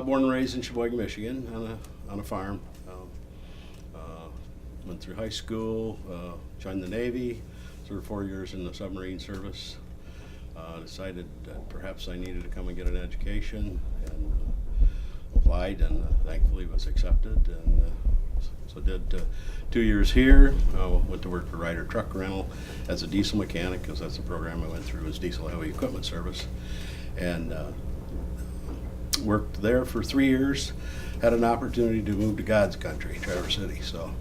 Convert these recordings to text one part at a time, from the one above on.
Born and raised in Sheboygan, Michigan, on a farm. Went through high school, joined the Navy, served 4 years in the submarine service. Decided that perhaps I needed to come and get an education, and applied, and thankfully was accepted. And so did 2 years here. Went to work for Ryder Truck Rental as a diesel mechanic, because that's the program I went through, was diesel heavy equipment service, and worked there for 3 years. Had an opportunity to move to God's country, Traverse City. So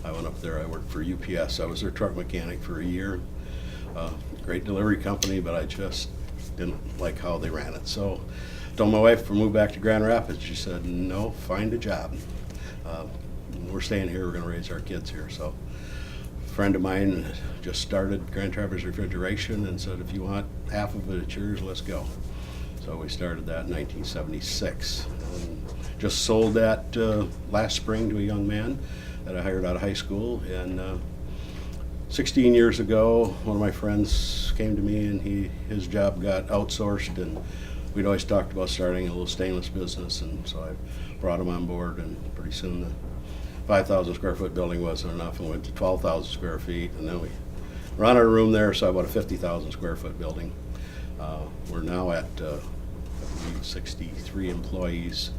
I went up there. I worked for UPS. I was their truck mechanic for a year. Great delivery company, but I just didn't like how they ran it. So told my wife to move back to Grand Rapids. She said, no, find a job. We're staying here. We're going to raise our kids here. So a friend of mine just started Grand Traverse Refrigeration and said, if you want half of it, it's yours, let's go. So we started that in 1976. And just sold that last spring to a young man that I hired out of high school. And 16 years ago, one of my friends came to me, and his job got outsourced, and we'd always talked about starting a little stainless business, and so I brought him on board, and pretty soon the 5,000 square foot building wasn't enough, and went to 12,000 square feet, and then we ran out of room there, so I bought a 50,000 square foot building. We're now at 63 employees.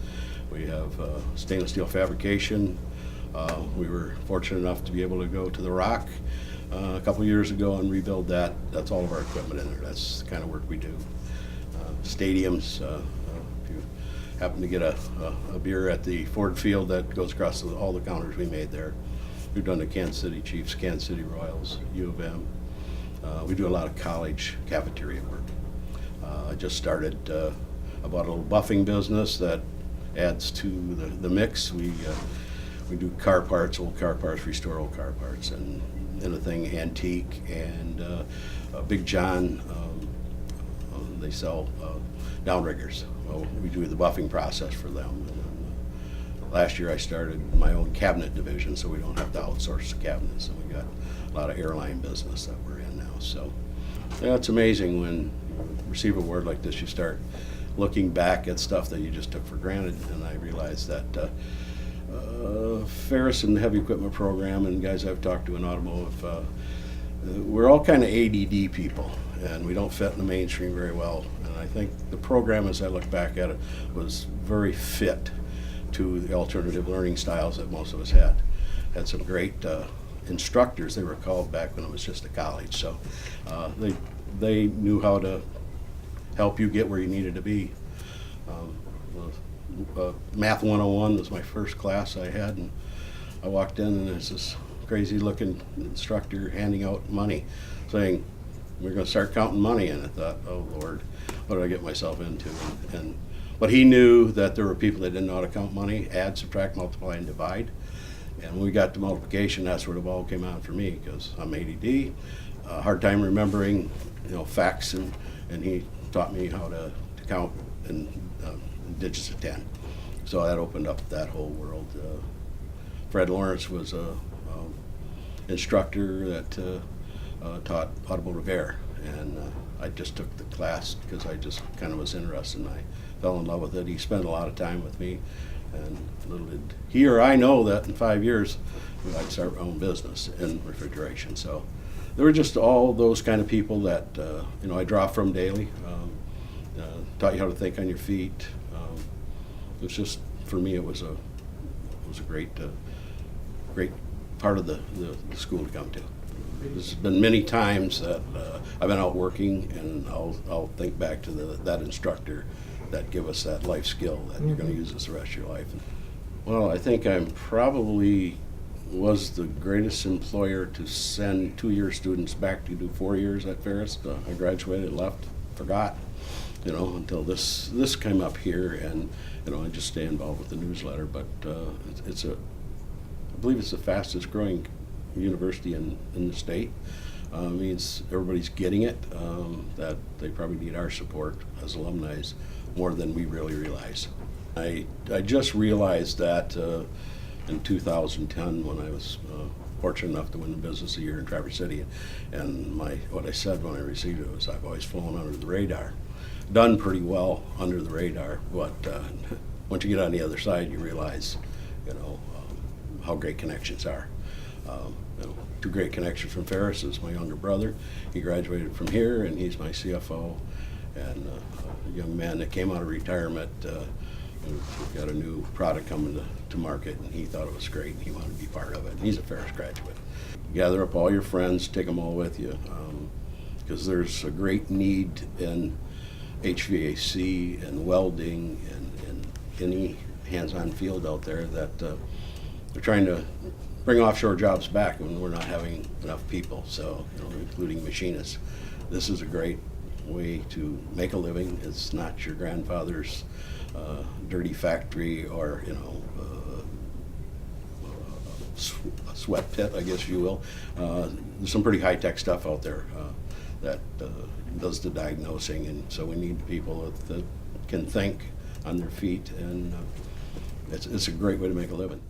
We have stainless steel fabrication. We were fortunate enough to be able to go to the Rock a couple years ago and rebuild that. That's all of our equipment in there. That's the kind of work we do. Stadiums, if you happen to get a beer at the Ford Field, that goes across all the counters we made there. We've done the Kansas City Chiefs, Kansas City Royals, U of M. We do a lot of college cafeteria work. I just started, I bought a little buffing business that adds to the mix. We do car parts, old car parts, restore old car parts, and anything antique. And Big John, they sell downriggers. Well, we do the buffing process for them. And then, last year I started my own cabinet division, so we don't have to outsource the cabinets. And we got a lot of airline business that we're in now. So yeah, it's amazing when you receive a word like this, you start looking back at stuff that you just took for granted. And I realized that Ferris and the heavy equipment program, and guys I've talked to in automotive, we're all kind of ADD people, and we don't fit in the mainstream very well. And I think the program, as I look back at it, was very fit to the alternative learning styles that most of us had. Had some great instructors. They were called back when it was just a college, so they knew how to help you get where you needed to be. Math 101 was my first class I had, and I walked in, and there's this crazy looking instructor handing out money, saying, we're going to start counting money. And I thought, oh Lord, what did I get myself into? But he knew that there were people that didn't know how to count money, add, subtract, multiply, and divide. And when we got to multiplication, that's where the ball came out for me, because I'm ADD, hard time remembering, facts, and he taught me how to count in digits of 10. So that opened up that whole world. Fred Lawrence was a instructor that taught automotive air, and I just took the class because I just kind of was interested, and I fell in love with it. He spent a lot of time with me, and little did he or I know that in 5 years I'd start my own business in refrigeration. So there were just all those kind of people that I draw from daily. Taught you how to think on your feet. It was just, for me, it was a great part of the school to come to. There's been many times that I've been out working, and I'll think back to that instructor that give us that life skill that you're going to use this the rest of your life. Well, I think I'm probably was the greatest employer to send 2-year students back to do 4 years at Ferris. I graduated, left, forgot, until this came up here, and I just stay involved with the newsletter. But I believe it's the fastest growing university in the state. Means everybody's getting it, that they probably need our support as alumni more than we really realize. I just realized that in 2010, when I was fortunate enough to win the Business of the Year in Traverse City, and what I said when I received it was, I've always flown under the radar, done pretty well under the radar, but once you get on the other side, you realize, how great connections are. Two great connections from Ferris is my younger brother. He graduated from here, and he's my CFO. And a young man that came out of retirement, we've got a new product coming to market, and he thought it was great, and he wanted to be part of it. And he's a Ferris graduate. Gather up all your friends, take them all with you, because there's a great need in HVAC and welding and any hands-on field out there that they're trying to bring offshore jobs back when we're not having enough people, so including machinists. This is a great way to make a living. It's not your grandfather's dirty factory or a sweat pit, I guess you will. There's some pretty high-tech stuff out there that does the diagnosing, and so we need people that can think on their feet, and it's a great way to make a living.